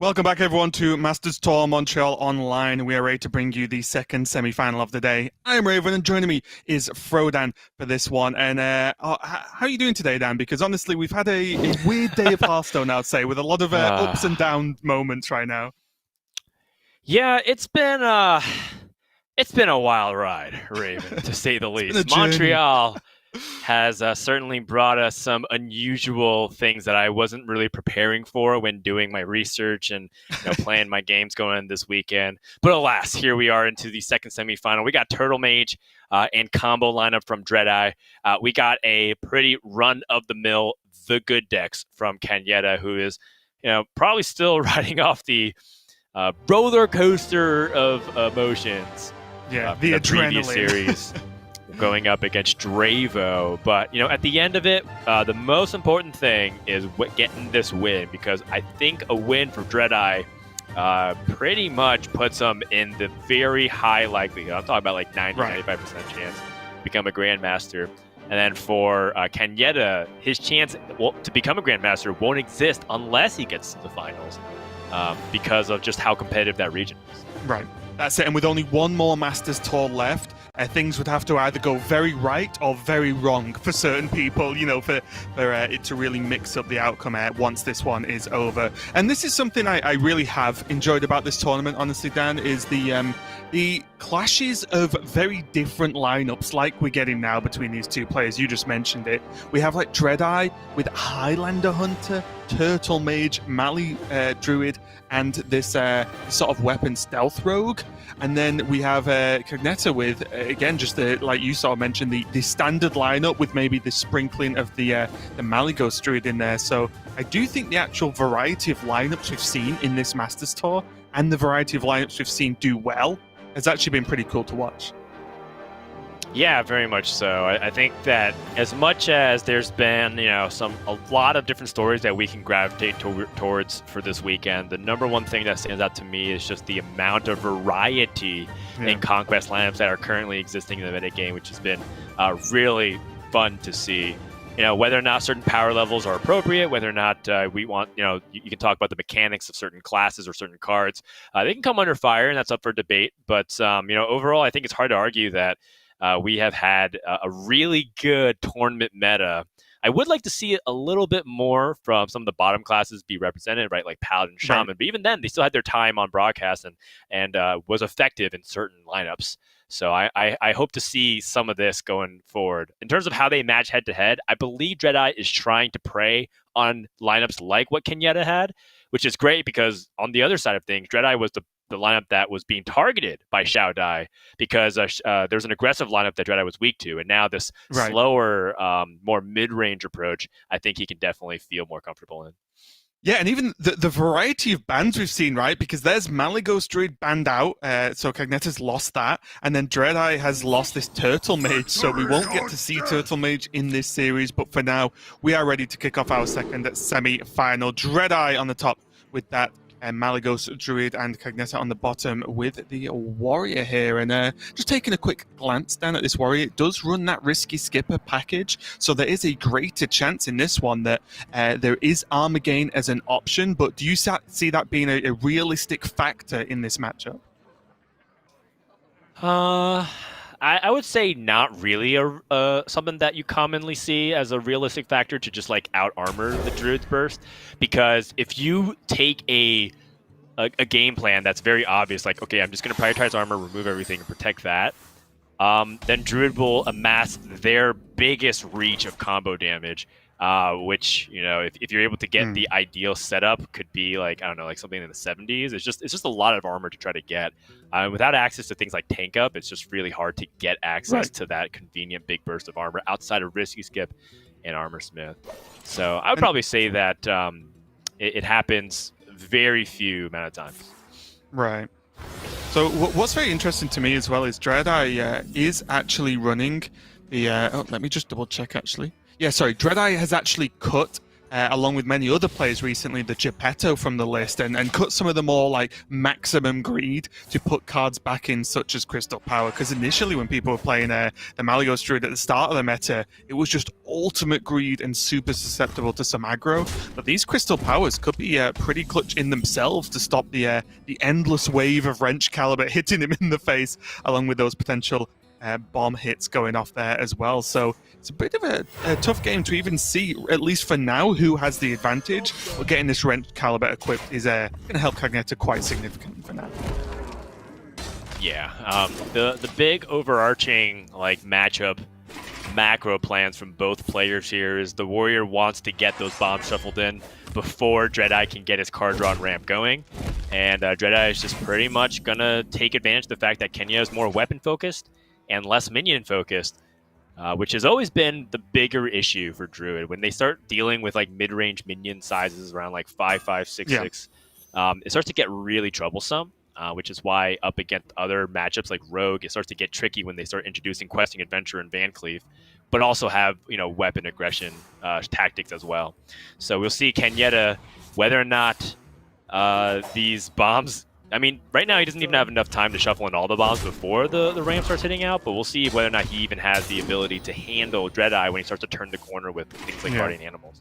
Welcome back, everyone, to Masters Tour Montreal Online. We are ready to bring you the second semi-final of the day. I'm Raven, and joining me is Frodan for this one. And how are you doing today, Dan? Because honestly, we've had a weird day of Hearthstone, I'd say, with a lot of ups and down moments right now. Yeah, it's been a wild ride, Raven, to say the least. Montreal has certainly brought us some unusual things that I wasn't really preparing for when doing my research and playing my games going in this weekend. But alas, here we are into the second semifinal. We got Turtle Mage and combo lineup from DreadEye. We got a pretty run-of-the-mill The Good decks from Cagnetta, who is probably still riding off the roller coaster of emotions. Yeah, the adrenaline series. Going up against Dravo, but at the end of it, the most important thing is getting this win, because I think a win for DreadEye pretty much puts them in the very high likelihood. I'm talking about like 90-95% chance to become a Grandmaster. And then for Cagnetta, his chance to become a Grandmaster won't exist unless he gets to the finals, because of just how competitive that region is. Right. That's it. And with only one more Masters Tour left, things would have to either go very right or very wrong for certain people, for it to really mix up the outcome once this one is over. And this is something I really have enjoyed about this tournament, honestly, Dan, is the clashes of very different lineups like we're getting now between these two players. You just mentioned it. We have like DreadEye with Highlander Hunter, Turtle Mage, Mali Druid, and this sort of weapon stealth rogue. And then we have Cagnetta with, again, just like you sort of mentioned, the standard lineup with maybe the sprinkling of the Malygos Druid in there. So I do think the actual variety of lineups we've seen in this Masters Tour and the variety of lineups we've seen do well has actually been pretty cool to watch. Yeah, very much so. I think that as much as there's been, a lot of different stories that we can gravitate towards for this weekend, the number one thing that stands out to me is just the amount of variety in Conquest lineups that are currently existing in the metagame, which has been really fun to see. Whether or not certain power levels are appropriate, whether or not we want, you can talk about the mechanics of certain classes or certain cards. They can come under fire, and that's up for debate. But, overall, I think it's hard to argue that we have had a really good tournament meta. I would like to see it a little bit more from some of the bottom classes be represented, right? Like Paladin, Shaman. Right. But even then, they still had their time on broadcast and was effective in certain lineups. So I hope to see some of this going forward. In terms of how they match head-to-head, I believe DreadEye is trying to prey on lineups like what Cagnetta had, which is great because on the other side of things, DreadEye was the lineup that was being targeted by Xiao Dai because there's an aggressive lineup that DreadEye was weak to. And now this slower, more mid-range approach, I think he can definitely feel more comfortable in. Yeah, and even the variety of bans we've seen, right? Because there's Malygos Druid banned out, so Cagnetta's lost that. And then DreadEye has lost this Turtle Mage, so we won't get to see Turtle Mage in this series. But for now, we are ready to kick off our second semi-final. DreadEye on the top with that Malygos Druid and Cagnetta on the bottom with the Warrior here. And just taking a quick glance down at this Warrior, it does run that Risky Skipper package, so there is a greater chance in this one that there is armor gain as an option. But do you see that being a realistic factor in this matchup? I would say not really something that you commonly see as a realistic factor to just like out armor the Druid's Burst, because if you take a game plan that's very obvious, like, okay, I'm just going to prioritize armor, remove everything, and protect that, then Druid will amass their biggest reach of combo damage, which, if you're able to get the ideal setup, could be like, I don't know, like something in the 70s. It's just a lot of armor to try to get. Without access to things like tank up, it's just really hard to get access to that convenient big burst of armor outside of Risky Skip and Armor Smith. So I would probably say that it happens very few amount of times. Right. So what's very interesting to me as well is DreadEye is actually running the... let me just double check actually. Yeah, sorry, DreadEye has actually cut along with many other players recently, the Geppetto from the list, and cut some of the more like maximum greed to put cards back in, such as Crystal Power. Because initially, when people were playing the Malygos Druid at the start of the meta, it was just ultimate greed and super susceptible to some aggro. But these Crystal Powers could be pretty clutch in themselves to stop the endless wave of Wrench Caliber hitting him in the face, along with those potential bomb hits going off there as well. So it's a bit of a tough game to even see, at least for now, who has the advantage. But getting this Wrench Caliber equipped is going to help Cagnetta quite significantly for now. Yeah, the big overarching like matchup macro plans from both players here is the Warrior wants to get those bombs shuffled in before DreadEye can get his card draw and ramp going. And DreadEye is just pretty much going to take advantage of the fact that Kenya is more weapon focused and less minion focused, which has always been the bigger issue for Druid. When they start dealing with like mid-range minion sizes around like 5/5, 6/6, it starts to get really troublesome, which is why up against other matchups like Rogue, it starts to get tricky when they start introducing Questing Adventure and Van Cleave, but also have, you know, weapon aggression tactics as well. So we'll see Cagnetta, whether or not these bombs, I mean, right now he doesn't even have enough time to shuffle in all the bombs before the ramp starts hitting out, but we'll see whether or not he even has the ability to handle DreadEye when he starts to turn the corner with things like Guardian Animals.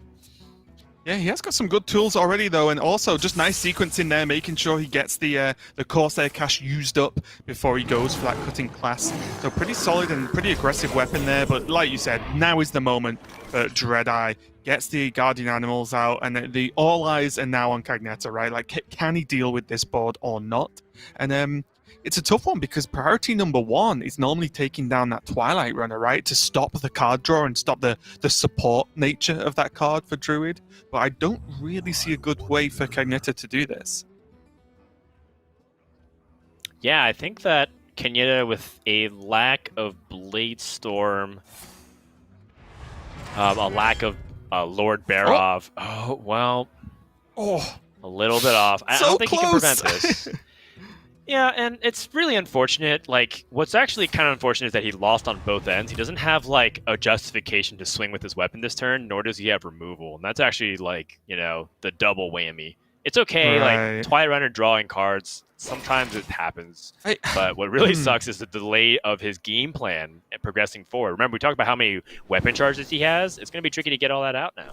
Yeah, he has got some good tools already, though, and also just nice sequence in there, making sure he gets the Corsair cash used up before he goes for that cutting class. So pretty solid and pretty aggressive weapon there, but like you said, now is the moment for DreadEye. Gets the Guardian Animals out, and the all eyes are now on Cagnetta, right? Like, can he deal with this board or not? And it's a tough one because priority number one is normally taking down that Twilight Runner, right? To stop the card draw and stop the support nature of that card for Druid. But I don't really see a good way for Cagnetta to do this. Yeah, I think that Cagnetta, with a lack of Blade Storm, a lack of Lord Barov. A little bit off. I don't think he can prevent this. Yeah, and it's really unfortunate. Like, what's actually kind of unfortunate is that he lost on both ends. He doesn't have, like, a justification to swing with his weapon this turn, nor does he have removal. And that's actually, like, you know, the double whammy. It's okay, like, Twilight Runner drawing cards, sometimes it happens. But what really sucks is the delay of his game plan and progressing forward. Remember, we talked about how many weapon charges he has? It's going to be tricky to get all that out now.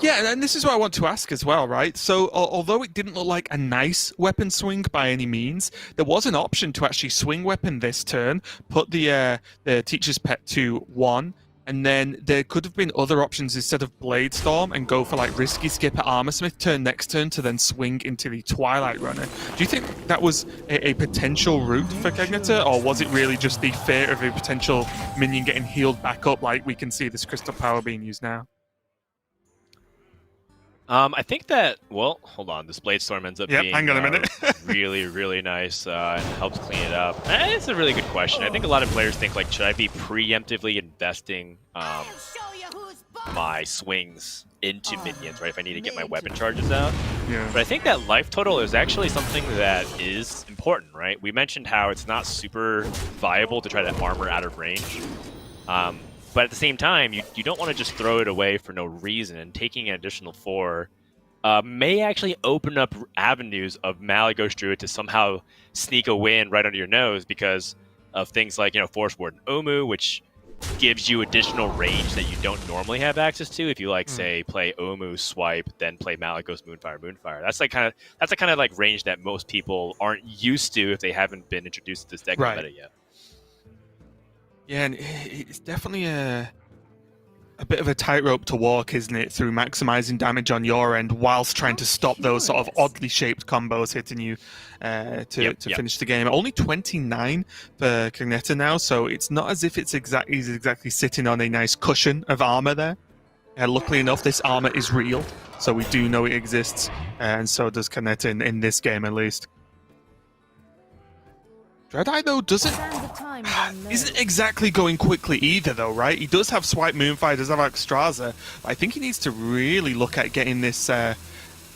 Yeah, and this is what I want to ask as well, right? So, although it didn't look like a nice weapon swing by any means, there was an option to actually swing weapon this turn, put the Teacher's Pet to 1, and then there could have been other options instead of Blade Storm and go for like Risky Skip at Armorsmith turn next turn to then swing into the Twilight Runner. Do you think that was a potential route for Cagnetta, or was it really just the fear of a potential minion getting healed back up like we can see this Crystal Power being used now? I think that, well, hold on. This Blade Storm ends up being hang on a minute. really, really nice and helps clean it up. It's a really good question. I think a lot of players think, like, should I be preemptively investing my swings into minions, right, if I need to get my weapon charges out? Yeah. But I think that life total is actually something that is important, right? We mentioned how it's not super viable to try to armor out of range. But at the same time, you don't want to just throw it away for no reason, and taking an additional 4 may actually open up avenues of Malygos Druid to somehow sneak a win right under your nose because of things like, you know, Force Ward and Omu, which gives you additional range that you don't normally have access to if you, like, say, play Omu, swipe, then play Malygos, Moonfire. That's the kind of like range that most people aren't used to if they haven't been introduced to this deck meta yet. Yeah, and it's definitely a bit of a tightrope to walk, isn't it, through maximizing damage on your end whilst trying to stop those sort of oddly shaped combos hitting you to finish the game. Only 29 for Cagnetta now, so it's not as if he's exactly sitting on a nice cushion of armor there. Luckily enough, this armor is real, so we do know it exists, and so does Cagnetta in this game at least. DreadEye, though, isn't exactly going quickly either, though, right? He does have Swipe Moonfire, does have Extraza, but I think he needs to really look at getting this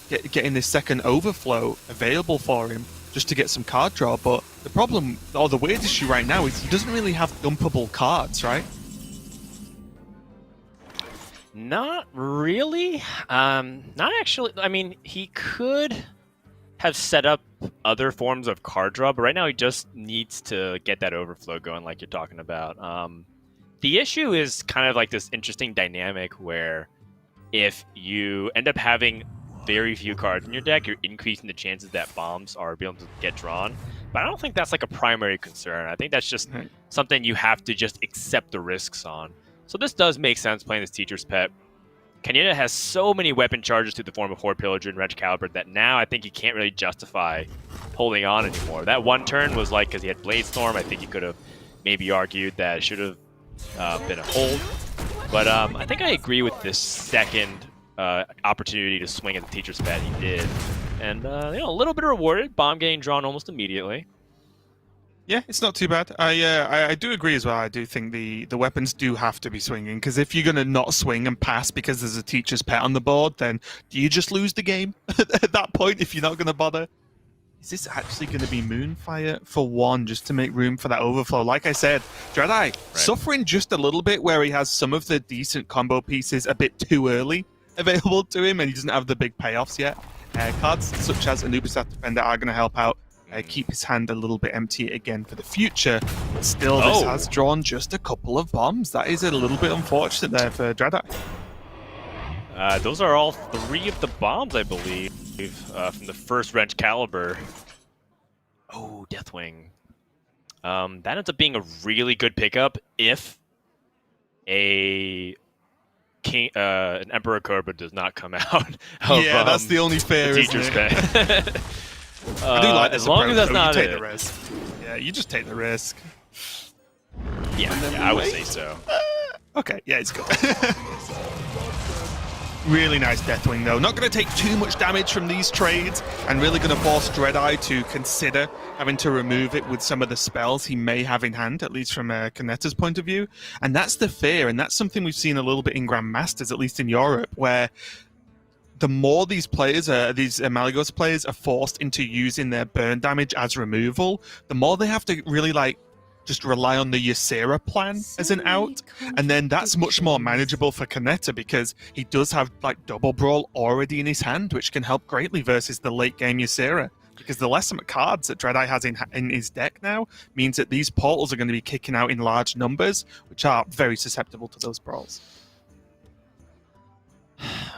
getting this second overflow available for him just to get some card draw. But the problem, or the weird issue right now, is he doesn't really have dumpable cards, right? Not really. Not actually. I mean, he could have set up other forms of card draw, but right now he just needs to get that overflow going, like you're talking about. The issue is kind of like this interesting dynamic where if you end up having very few cards in your deck, you're increasing the chances that bombs are able to get drawn. But I don't think that's like a primary concern. I think that's just something you have to just accept the risks on. So this does make sense playing this Teacher's Pet. Cagnetta has so many weapon charges through the form of Horde Pillager and Wrench Caliber that now I think he can't really justify holding on anymore. That one turn was like because he had Blade Storm. I think he could have maybe argued that it should have been a hold. But I think I agree with this second opportunity to swing at the Teacher's Pet. He did. And a little bit rewarded. Bomb getting drawn almost immediately. Yeah, it's not too bad. I do agree as well. I do think the weapons do have to be swinging, because if you're going to not swing and pass because there's a Teacher's Pet on the board, then do you just lose the game at that point if you're not going to bother? Is this actually going to be Moonfire for one, just to make room for that overflow? Like I said, DreadEye suffering just a little bit where he has some of the decent combo pieces a bit too early available to him, and he doesn't have the big payoffs yet. Cards such as Anubis Defender are going to help out. Keep his hand a little bit empty again for the future, but still this has drawn just a couple of bombs. That is a little bit unfortunate there for DreadEye. Those are all 3 of the bombs, I believe, from the first Wrench Caliber. Oh, Deathwing. That ends up being a really good pickup if an Emperor Cobra does not come out of, yeah, that's the only fair, the Teacher's Pet. I do like this as long as that's not you take the risk. Yeah, you just take the risk. Yeah, I would say so. Okay, yeah, it's good. Really nice Deathwing, though. Not going to take too much damage from these trades, and really going to force DreadEye to consider having to remove it with some of the spells he may have in hand, at least from Cagnetta's point of view. And that's the fear, and that's something we've seen a little bit in Grandmasters, at least in Europe, where the more these players, these Malygos players, are forced into using their burn damage as removal, the more they have to really just rely on the Ysera plan as an out, and then that's much more manageable for Cagnetta because he does have Double Brawl already in his hand, which can help greatly versus the late game Ysera. Because the less cards that DreadEye has in his deck now means that these portals are going to be kicking out in large numbers, which are very susceptible to those brawls.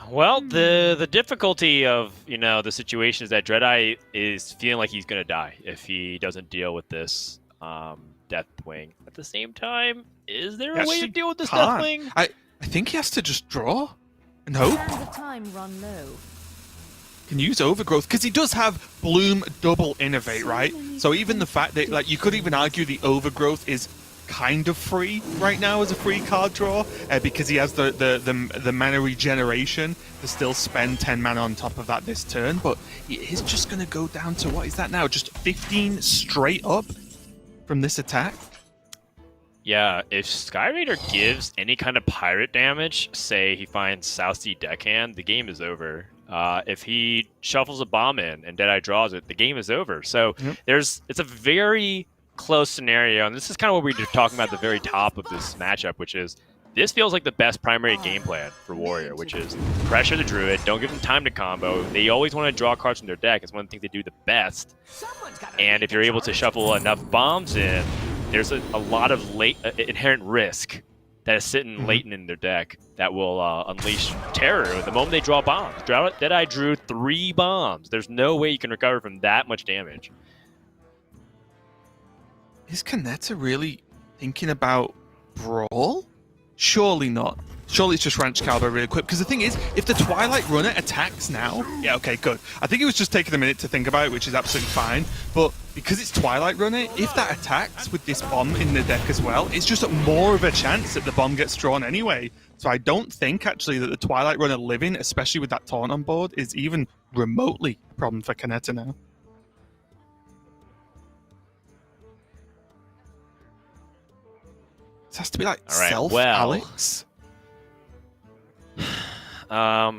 Well, the difficulty of the situation is that DreadEye is feeling like he's gonna die if he doesn't deal with this Deathwing. At the same time, is there a way to deal with this Deathwing? I think he has to just draw and hope. Time run low. Can use Overgrowth because he does have Bloom double innovate, right? So even the fact that you could even argue the Overgrowth is kind of free right now as a free card draw because he has the mana regeneration to still spend 10 mana on top of that this turn, but he is just going to go down to, what is that now, just 15 straight up from this attack? Yeah, if Sky Raider gives any kind of pirate damage, say he finds South Sea Deckhand, the game is over. If he shuffles a bomb in and DreadEye draws it, the game is over. So it's a very close scenario, and this is kind of what we were talking about at the very top of this matchup, which is this feels like the best primary game plan for Warrior, which is pressure the Druid, don't give them time to combo. They always want to draw cards from their deck. It's one of the things they do the best. And if you're able to shuffle enough bombs in, there's a lot of inherent risk that is sitting latent in their deck that will unleash terror the moment they draw bombs. DreadEye drew 3 bombs. There's no way you can recover from that much damage. Is Cagnetta really thinking about Brawl? Surely not. Surely it's just Wrench Caliber really quick. Because the thing is, if the Twilight Runner attacks now... Yeah, okay, good. I think it was just taking a minute to think about it, which is absolutely fine. But because it's Twilight Runner, if that attacks with this bomb in the deck as well, it's just more of a chance that the bomb gets drawn anyway. So I don't think, actually, that the Twilight Runner living, especially with that taunt on board, is even remotely a problem for Cagnetta now. This has to be like Alex. Yeah,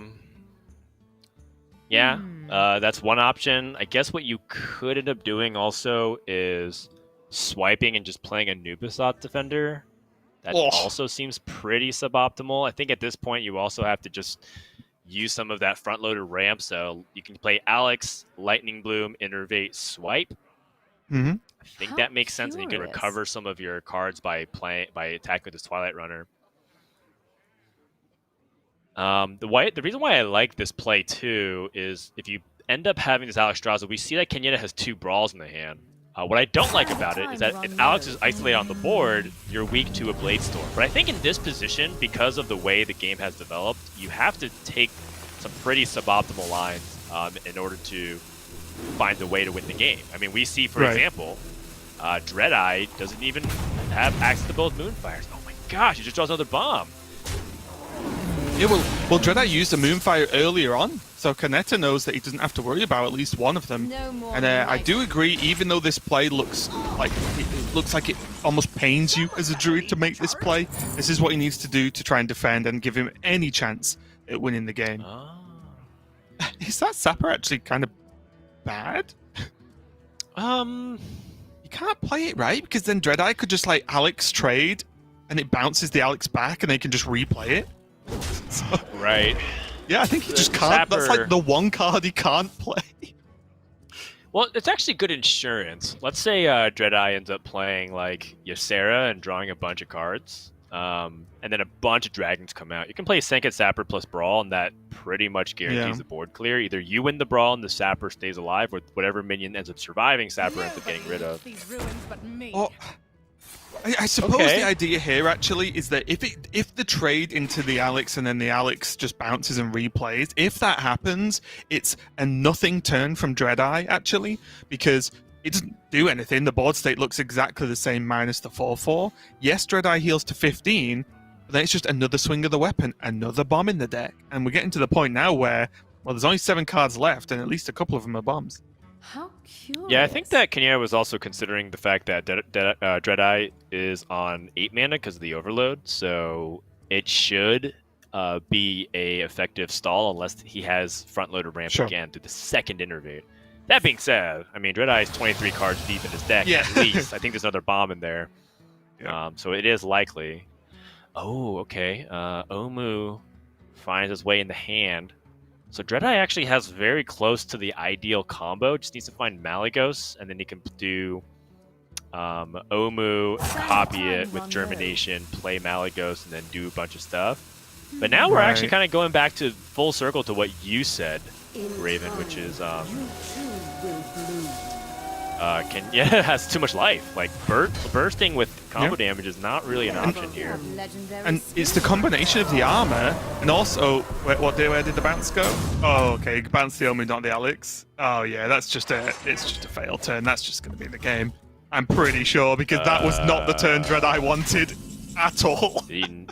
that's one option. I guess what you could end up doing also is swiping and just playing a Anubis Defender. That also seems pretty suboptimal. I think at this point you also have to just use some of that front-loaded ramp, so you can play Alex, Lightning Bloom, Innervate, Swipe. Mm-hmm. I think that makes sense, and you can recover some of your cards by attacking with this Twilight Runner. The reason why I like this play too is if you end up having this Alex Straza, we see that Cagnetta has 2 brawls in the hand. What I don't like about it is that if Alex is isolated on the board, you're weak to a Blade Storm. But I think in this position, because of the way the game has developed, you have to take some pretty suboptimal lines in order to find a way to win the game. I mean, we see, for example, DreadEye doesn't even have access to both Moonfires. Oh my gosh, he just draws another bomb. Yeah, well, DreadEye used a Moonfire earlier on, so Cagnetta knows that he doesn't have to worry about at least one of them. And I do agree, even though this play looks like it almost pains you as a druid to make this play, this is what he needs to do to try and defend and give him any chance at winning the game. Oh. Is that Sapper actually kind of bad? You can't play it right, because then DreadEye could just like Alex trade, and it bounces the Alex back, and they can just replay it. So, right. Yeah, I think he just can't. That's like the one card he can't play. Well, it's actually good insurance. Let's say DreadEye ends up playing like Ysera and drawing a bunch of cards, and then a bunch of dragons come out. You can play Senket Sapper plus Brawl, and that pretty much guarantees the board clear. Either you win the Brawl and the Sapper stays alive, or whatever minion ends up surviving, Sapper ends up getting rid of. I suppose the idea here actually is that if the trade into the Alex and then the Alex just bounces and replays, if that happens, it's a nothing turn from DreadEye actually, because it doesn't do anything. The board state looks exactly the same minus the 4/4. Yes, DreadEye heals to 15, but then it's just another swing of the weapon, another bomb in the deck, and we're getting to the point now where, well, there's only 7 cards left, and at least a couple of them are bombs. How curious. Yeah, I think that Cagnetta was also considering the fact that DreadEye is on 8 mana because of the overload, so it should be a effective stall unless he has front-loaded ramp again to the second Innervate. That being said, I mean, DreadEye is 23 cards deep in his deck at least. I think there's another bomb in there, so it is likely. Oh, okay. Omu finds his way in the hand. So DreadEye actually has very close to the ideal combo. Just needs to find Malygos, and then he can do Omu, copy it with Germination, play Malygos, and then do a bunch of stuff. But now we're actually kind of going back to full circle to what you said, Raven, which is Cagnetta has too much life. Like bursting with combo damage is not really an option here. And it's the combination of the armor and also where did the bounce go? Oh, okay, bounce the Omu, not the Alex. Oh yeah, it's just a fail turn. That's just going to be the game. I'm pretty sure, because that was not the turn DreadEye wanted at all. He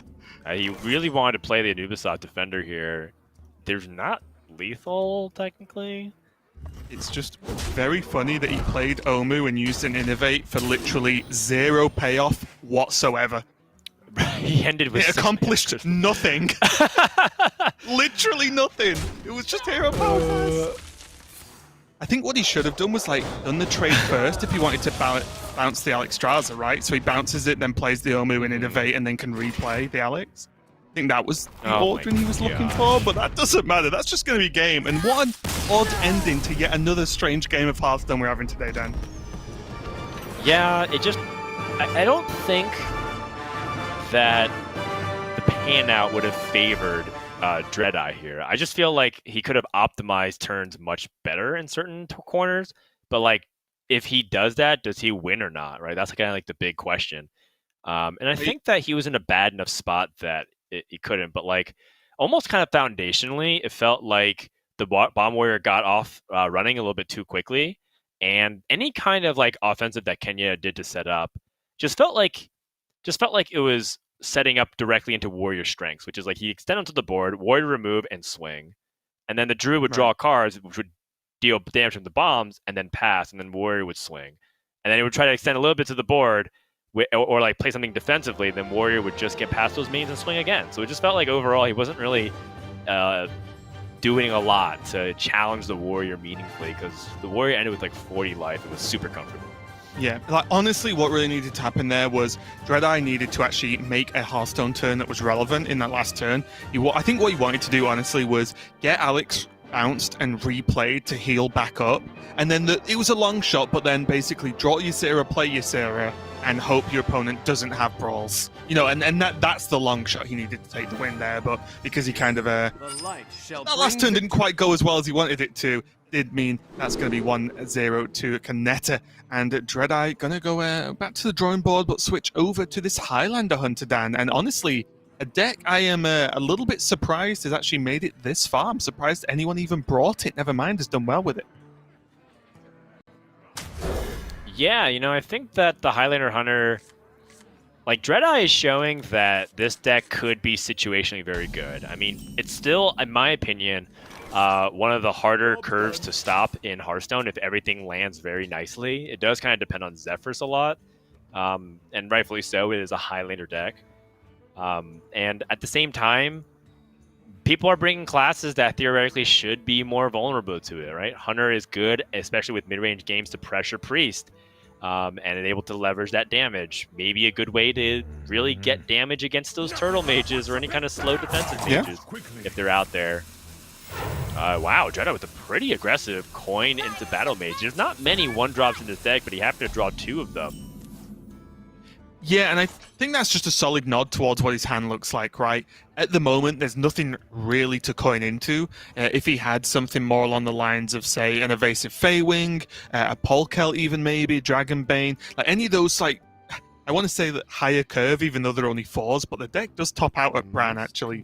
really wanted to play the Anubisat Defender here. There's not lethal technically. It's just very funny that he played Omu and used an Innervate for literally 0 payoff whatsoever. He ended with it accomplished nothing. Literally nothing. It was just hero power first. I think what he should have done was like done the trade first if he wanted to bounce the Alex Straza, right? So he bounces it, then plays the Omu and Innervate, and then can replay the Alex. I think that was the ordering he was looking for, but that doesn't matter. That's just going to be game. And what an odd ending to yet another strange game of Hearthstone we're having today, Dan. Yeah, it just... I don't think that the pan out would have favored DreadEye here. I just feel like he could have optimized turns much better in certain corners, but like, if he does that, does he win or not, right? That's kind of like the big question. And I think that he was in a bad enough spot that he couldn't, but like almost kind of foundationally, it felt like the Bomb Warrior got off running a little bit too quickly, and any kind of like offensive that Cagnetta did to set up just felt like it was setting up directly into Warrior strengths, which is like he extended onto the board, Warrior remove and swing, and then the Druid would draw cards which would deal damage from the bombs and then pass, and then Warrior would swing, and then he would try to extend a little bit to the board. Or like play something defensively, then Warrior would just get past those minions and swing again. So it just felt like overall he wasn't really doing a lot to challenge the Warrior meaningfully, because the Warrior ended with like 40 life. It was super comfortable. Yeah, like honestly, what really needed to happen there was DreadEye needed to actually make a Hearthstone turn that was relevant in that last turn. I think what he wanted to do, honestly, was get Alex bounced and replayed to heal back up, and then it was a long shot, but then basically draw Ysera, play Ysera, and hope your opponent doesn't have brawls. You know, and that's the long shot he needed to take the win there, but because he kind of that last turn didn't quite go as well as he wanted it to, did mean that's going to be 1-0 to cagnetta, and DreadEye going to go back to the drawing board, but switch over to this Highlander Hunter, Dan. And honestly, a deck I am a little bit surprised has actually made it this far. I'm surprised anyone even brought it, never mind has done well with it. Yeah, you know, I think that the Highlander Hunter, like, DreadEye is showing that this deck could be situationally very good. I mean, it's still, in my opinion, one of the harder curves to stop in Hearthstone if everything lands very nicely. It does kind of depend on Zephyrs a lot, and rightfully so. It is a Highlander deck. And at the same time, people are bringing classes that theoretically should be more vulnerable to it, right? Hunter is good, especially with mid-range games, to pressure Priest, and able to leverage that damage. Maybe a good way to really get damage against those turtle mages or any kind of slow defensive mages if they're out there. Wow, DreadEye with a pretty aggressive coin into Battle Mage. There's not many 1-drops in this deck, but he happened to draw 2 of them. Yeah, and I think that's just a solid nod towards what his hand looks like, right? At the moment, there's nothing really to coin into. If he had something more along the lines of, say, an Evasive Feywing, a Polkel even maybe, Dragonbane, like any of those, like, I want to say that higher curve, even though they're only 4s, but the deck does top out at Bran, actually,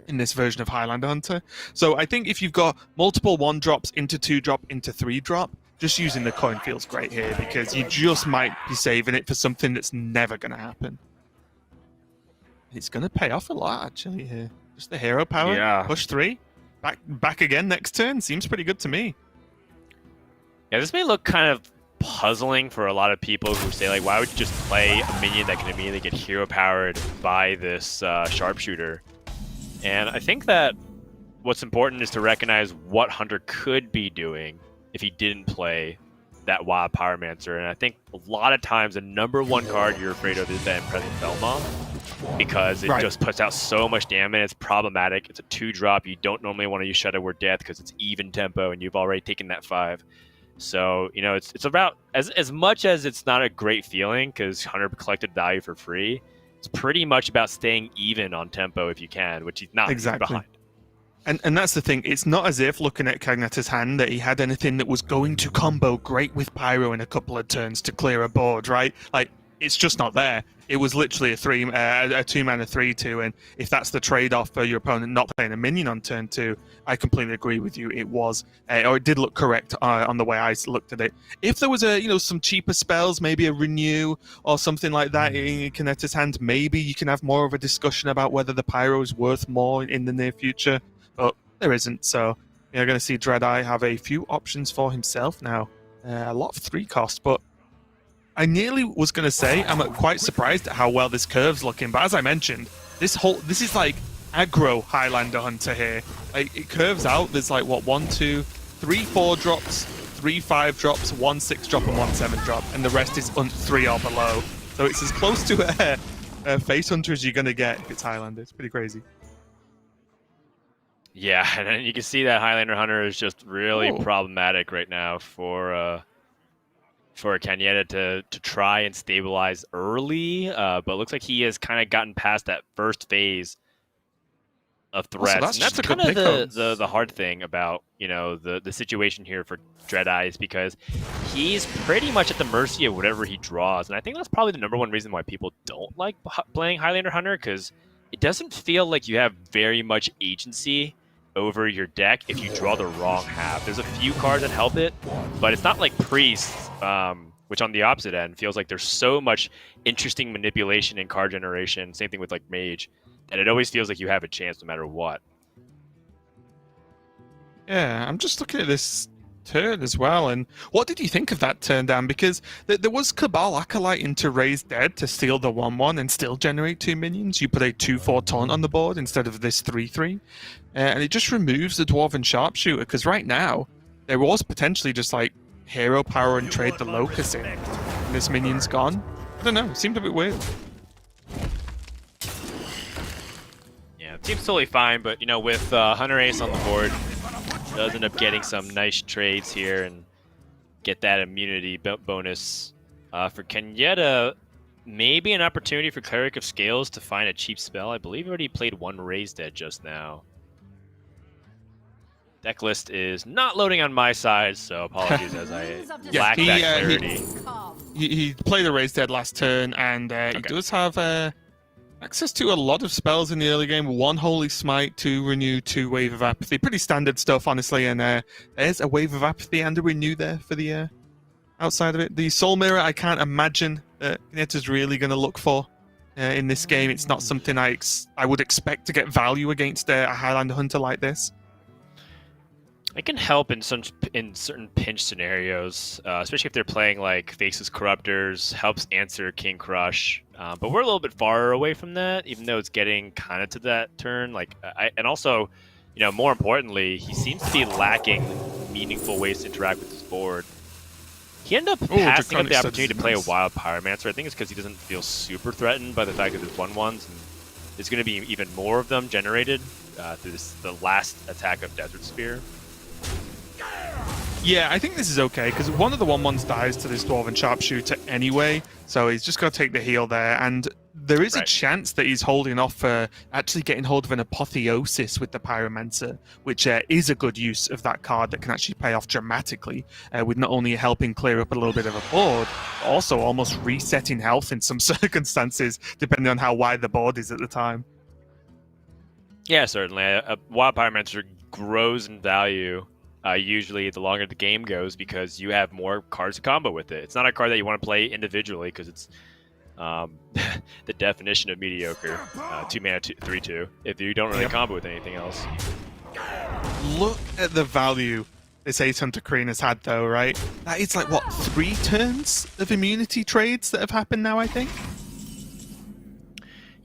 in this version of Highlander Hunter. So I think if you've got multiple 1-drops into 2-drop into 3-drop, just using the coin feels great here, because you just might be saving it for something that's never going to happen. It's going to pay off a lot, actually, here. Just the hero power, Yeah. push 3, back again next turn. Seems pretty good to me. Yeah, this may look kind of puzzling for a lot of people who say, like, why would you just play a minion that can immediately get hero powered by this sharpshooter? And I think that what's important is to recognize what Hunter could be doing if he didn't play that Wild Pyromancer. And I think a lot of times the #1 card you're afraid of is that Impressive Belmont, because it just puts out so much damage. It's problematic. It's a 2-drop. You don't normally want to use Shadow Word Death because it's even tempo and you've already taken that 5. So, you know, it's about, as much as it's not a great feeling because Hunter collected value for free, it's pretty much about staying even on tempo if you can, which he's not behind. And that's the thing. It's not as if, looking at Cagnetta's hand, that he had anything that was going to combo great with Pyro in a couple of turns to clear a board, right? Like, it's just not there. It was literally a 2-mana 3/2, and if that's the trade-off for your opponent not playing a minion on turn 2, I completely agree with you. It was, or it did look correct on the way I looked at it. If there was some cheaper spells, maybe a Renew or something like that in Cagnetta's hand, maybe you can have more of a discussion about whether the Pyro is worth more in the near future. But there isn't, so you're going to see DreadEye have a few options for himself now. A lot of 3 cost, but I nearly was going to say I'm quite surprised at how well this curve's looking. But as I mentioned, this is like aggro Highlander Hunter here. Like, it curves out. There's like, what, 1, 2, 3 4-drops, 3 5-drops, 1 6-drop, and 1 7-drop, and the rest is 3 or below. So it's as close to a Face Hunter as you're going to get if it's Highlander. It's pretty crazy. Yeah, and then you can see that Highlander Hunter is just really problematic right now for Cagnetta to try and stabilize early, but it looks like he has kind of gotten past that first phase of threats. That's kind of the hard thing about, you know, the situation here for DreadEye is because he's pretty much at the mercy of whatever he draws, and I think that's probably the #1 reason why people don't like playing Highlander Hunter, because it doesn't feel like you have very much agency over your deck if you draw the wrong half. There's a few cards that help it, but it's not like Priest, which on the opposite end feels like there's so much interesting manipulation and card generation, same thing with like Mage, that it always feels like you have a chance no matter what. Yeah, I'm just looking at this turn as well, and what did you think of that turn, Dan? Because there was Cabal Acolyte into Raise Dead to steal the 1/1 and still generate 2 minions. You put a 2/4 taunt on the board instead of this 3/3, and it just removes the Dwarven Sharpshooter, because right now there was potentially just like hero power and trade the Locust in. And this minion's gone. I don't know, it seemed a bit weird. Yeah, it seems totally fine, but you know, with Hunter Ace on the board, does end up getting some nice trades here and get that immunity bonus. For Cagnetta, maybe an opportunity for Cleric of Scales to find a cheap spell. I believe he already played one Raised Dead just now. Deck list is not loading on my side, so apologies as I lack that clarity. He played a Raised Dead last turn, and he does have access to a lot of spells in the early game. 1 Holy Smite, 2 Renew, 2 Wave of Apathy. Pretty standard stuff, honestly, and there's a Wave of Apathy and a Renew there for the outside of it. The Soul Mirror, I can't imagine that Cagnetta's really going to look for in this game. It's not something I would expect to get value against a Highlander Hunter like this. It can help in certain pinch scenarios, especially if they're playing like Faceless Corruptors, helps answer King Crush. But we're a little bit far away from that, even though it's getting kind of to that turn. And also, you know, more importantly, he seems to be lacking meaningful ways to interact with his board. He ended up passing up the opportunity to play a Wild Pyromancer. I think it's because he doesn't feel super threatened by the fact that there's 1/1s, and there's going to be even more of them generated through the last attack of Desert Spear. Yeah, I think this is okay, because one of the 1/1s dies to this Dwarven Sharpshooter anyway, so he's just got to take the heal there, and there is a chance that he's holding off for actually getting hold of an Apotheosis with the Pyromancer, which is a good use of that card that can actually pay off dramatically, with not only helping clear up a little bit of a board, but also almost resetting health in some circumstances, depending on how wide the board is at the time. Yeah, certainly. A Wild Pyromancer grows in value usually the longer the game goes because you have more cards to combo with it. It's not a card that you want to play individually because it's the definition of mediocre. 2 mana, 3/2. If you don't really combo with anything else. Look at the value this Ace Hunter Kreen has had, though, right? That is like, what, 3 turns of immunity trades that have happened now, I think?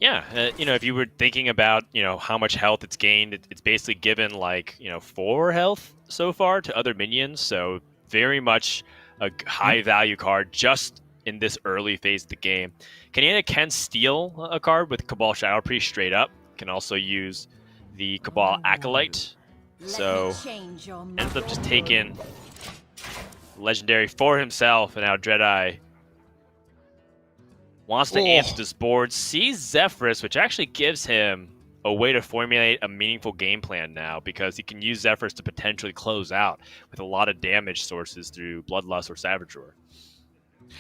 Yeah, you know, if you were thinking about, you know, how much health it's gained, it's basically given, like, you know, 4 health so far to other minions, so very much a high-value card just in this early phase of the game. Cagnetta can steal a card with Cabal Shadow Priest straight up, can also use the Cabal Acolyte, so ends up just taking Legendary for himself, and now DreadEye wants to answer this board, sees Zephyrus, which actually gives him a way to formulate a meaningful game plan now, because he can use Zephyrus to potentially close out with a lot of damage sources through Bloodlust or Savage Roar.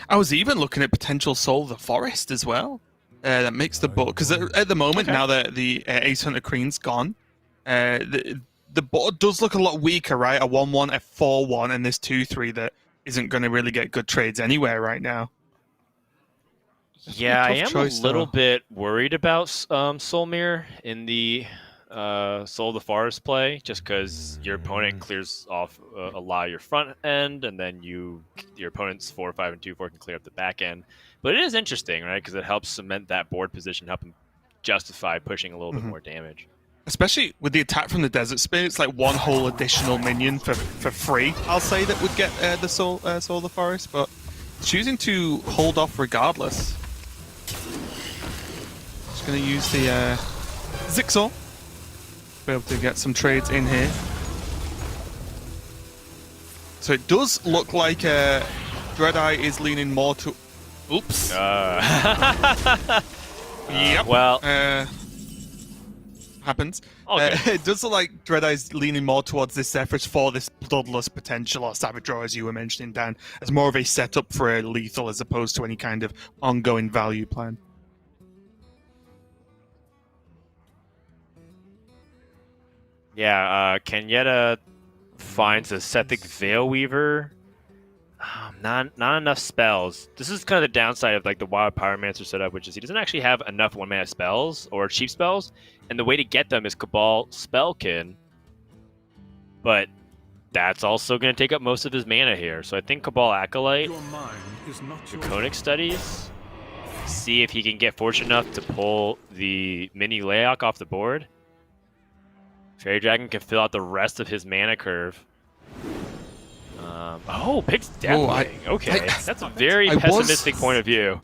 I was even looking at potential Soul of the Forest as well. That makes the board, because at the moment, now that the Ace Hunter Kreen's gone, the board does look a lot weaker, right? A 1/1, a 4/1, and this 2/3 that isn't going to really get good trades anywhere right now. Yeah, I am a little bit worried about Soul Mirror in the Soul of the Forest play, just because your opponent clears off a lot of your front end, and then your opponent's 4, 5, and 2/4 can clear up the back end. But it is interesting, right? Because it helps cement that board position, help him justify pushing a little bit more damage. Especially with the attack from the Desert Spear, it's like 1 whole additional minion for free, I'll say, that would get the Soul of the Forest, but choosing to hold off regardless. Just going to use the Zixor to be able to get some trades in here. So it does look like DreadEye is leaning more to... Oops. Yep. Well... happens. Okay. It does look like DreadEye's leaning more towards this Zephyrus for this Bloodlust potential, or Savage Roar, as you were mentioning, Dan, as more of a setup for a lethal as opposed to any kind of ongoing value plan. Yeah, Cagnetta finds a Sethic Veil Weaver. Not enough spells. This is kind of the downside of like the Wild Pyromancer setup, which is he doesn't actually have enough 1-mana spells or cheap spells, and the way to get them is Cabal Spellkin. But that's also going to take up most of his mana here. So I think Cabal Acolyte, Draconic Studies, see if he can get fortunate enough to pull the mini Layok off the board. Fairy Dragon can fill out the rest of his mana curve. Oh, picks Deathwing. Okay, that's a very I pessimistic point of view.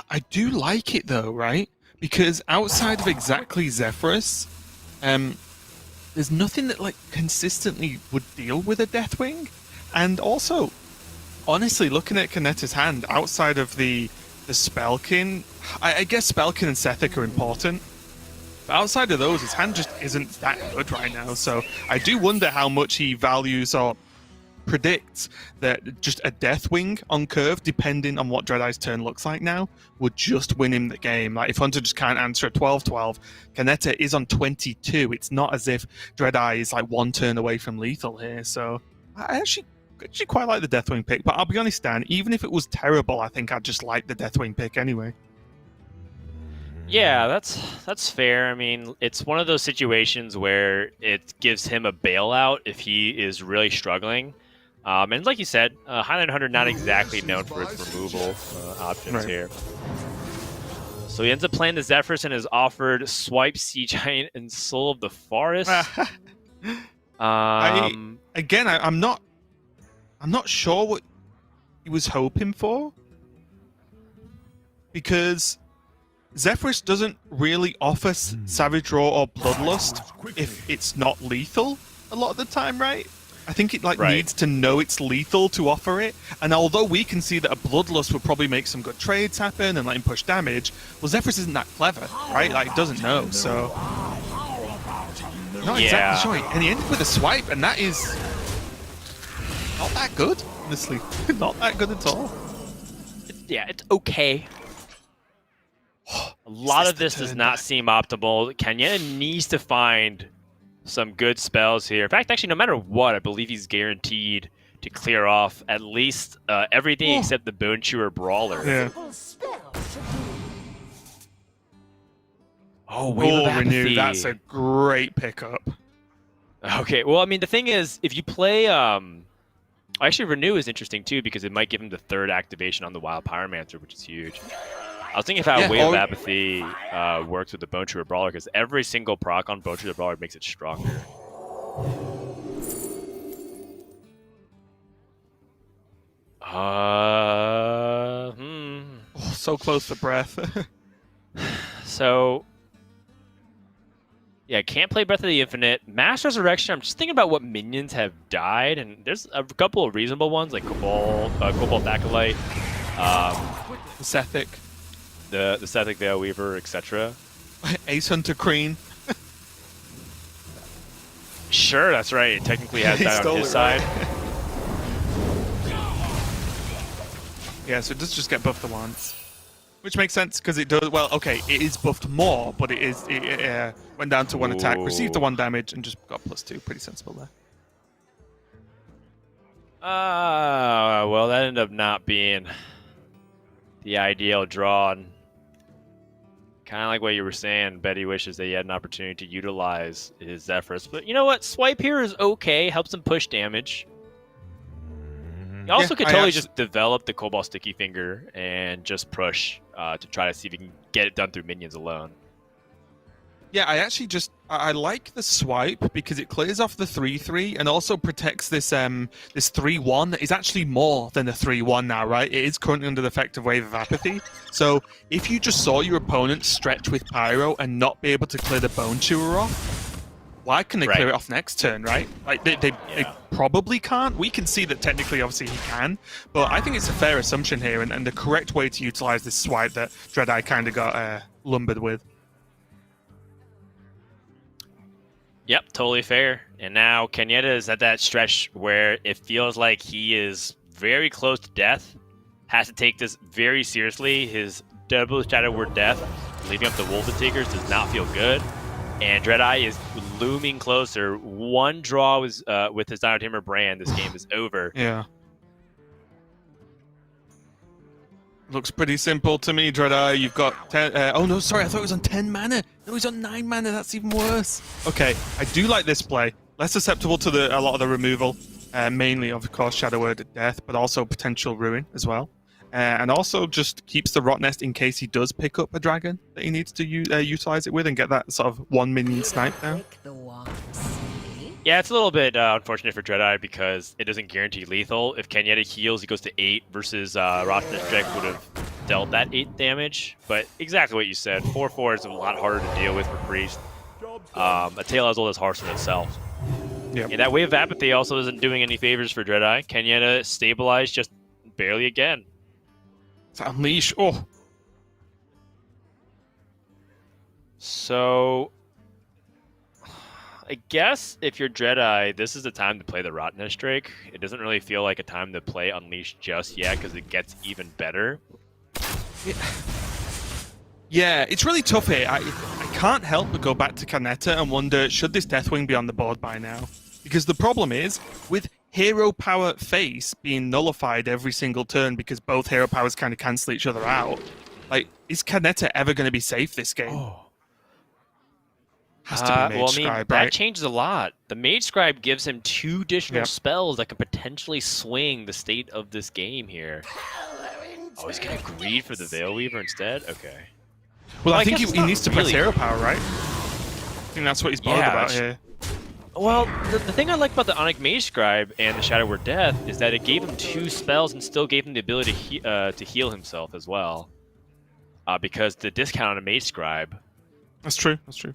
I do like it though, right? Because outside of exactly Zephyrus, there's nothing that like consistently would deal with a Deathwing, and also, honestly, looking at Cagnetta's hand, outside of the Spellkin, I guess Spellkin and Sethic are important. But outside of those, his hand just isn't that good right now. So I do wonder how much he values or predicts that just a Deathwing on curve, depending on what DreadEye's turn looks like now, would just win him the game. Like if Hunter just can't answer a 12-12, Cagnetta is on 22. It's not as if DreadEye is like one turn away from lethal here. So I actually quite like the Deathwing pick. But I'll be honest, Dan, even if it was terrible, I think I'd just like the Deathwing pick anyway. Yeah, that's fair. I mean, it's one of those situations where it gives him a bailout if he is really struggling. And like you said, Highland Hunter not exactly known for its removal options here. So he ends up playing the Zephyrus and is offered Swipe, Sea Giant, and Soul of the Forest. I'm not sure what he was hoping for, because Zephyrus doesn't really offer Savage Roar or Bloodlust if it's not lethal a lot of the time, right? I think it needs to know it's lethal to offer it, and although we can see that a Bloodlust would probably make some good trades happen and let him push damage, well, Zephyrus isn't that clever, right? Like, it doesn't know, so not exactly sure. And he ended with a Swipe, and that is not that good, honestly. Not that good at all. It's okay. A lot of this does not seem optimal. Cagnetta needs to find some good spells here. In fact, actually, no matter what, I believe he's guaranteed to clear off at least everything except the Bone Chewer Brawler. Yeah. Oh, Wave of Apathy. That's a great pickup. Okay, well, I mean, the thing is, if you play... actually, Renew is interesting, too, because it might give him the third activation on the Wild Pyromancer, which is huge. I was thinking how Wave of Apathy works with the Bone Chewer Brawler, because every single proc on Bone Chewer Brawler makes it stronger. So close for breath. So, yeah, can't play Breath of the Infinite. Mass Resurrection, I'm just thinking about what minions have died, and there's a couple of reasonable ones, like Cobalt Acolyte, Sethic. The Sethic Veil Weaver, etc. Ace Hunter Crane. Sure, that's right. It technically has that on his side. Yeah, so it does just get buffed the once. Which makes sense, because it does... Well, okay, it is buffed more, but it went down to one attack, received the 1 damage, and just got +2. Pretty sensible there. Well, that ended up not being the ideal draw. And kind of like what you were saying, Betty wishes that he had an opportunity to utilize his Zephyrus. But you know what? Swipe here is okay. Helps him push damage. You also could totally just develop the Cobalt Sticky Finger and just push to try to see if you can get it done through minions alone. Yeah, I like the Swipe because it clears off the 3/3 and also protects this 3/1 that is actually more than the 3/1 now, right? It is currently under the effect of Wave of Apathy. So if you just saw your opponent stretch with Pyro and not be able to clear the Bone Chewer off, why can they clear it off next turn, right? Like they probably can't. We can see that technically, obviously, he can, but I think it's a fair assumption here and the correct way to utilize this Swipe that DreadEye kind of got lumbered with. Yep, totally fair. And now Cagnetta is at that stretch where it feels like he is very close to death. Has to take this very seriously. His double Shadow Word Death, leaving up the Wolventakers, does not feel good. And DreadEye is looming closer. One draw was with his Dino Tamer brand. This game is over. Yeah. Looks pretty simple to me, DreadEye. You've got 10... oh, no, sorry. I thought it was on 10 mana. No, he's on 9 mana. That's even worse. Okay, I do like this play. Less susceptible to a lot of the removal. Mainly, of course, Shadow Word Death, but also potential Ruin as well. And also just keeps the Rot Nest in case he does pick up a dragon that he needs to utilize it with and get that sort of 1 minion snipe down. Yeah, it's a little bit unfortunate for DreadEye because it doesn't guarantee lethal. If Cagnetta heals, he goes to 8 versus Rosner's Drake would have dealt that 8 damage. But exactly what you said, 4/4 is a lot harder to deal with for Priest. A tail as old as Hearthstone itself. Yep. And that Wave of Apathy also isn't doing any favors for DreadEye. Cagnetta stabilized just barely again. Unleash. Oh. So, I guess if you're DreadEye, this is the time to play the Rotnest Drake. It doesn't really feel like a time to play Unleash just yet because it gets even better. Yeah, it's really tough here. I can't help but go back to Cagnetta and wonder, should this Deathwing be on the board by now? Because the problem is, with Hero Power Face being nullified every single turn because both Hero Powers kind of cancel each other out, like, is Cagnetta ever going to be safe this game? Oh. Has to be Mage Scribe, that right? changes a lot. The Mage Scribe gives him 2 additional spells that can potentially swing the state of this game here. Oh, he's going to greed for the Veil Weaver instead? Okay. Well, I think he needs to press Hero Power, right? I think that's what he's bothered about here. Well, the thing I like about the Onyx Mage Scribe and the Shadow Word Death is that it gave him 2 spells and still gave him the ability to heal himself as well. Because the discount on a Mage Scribe. That's true. That's true.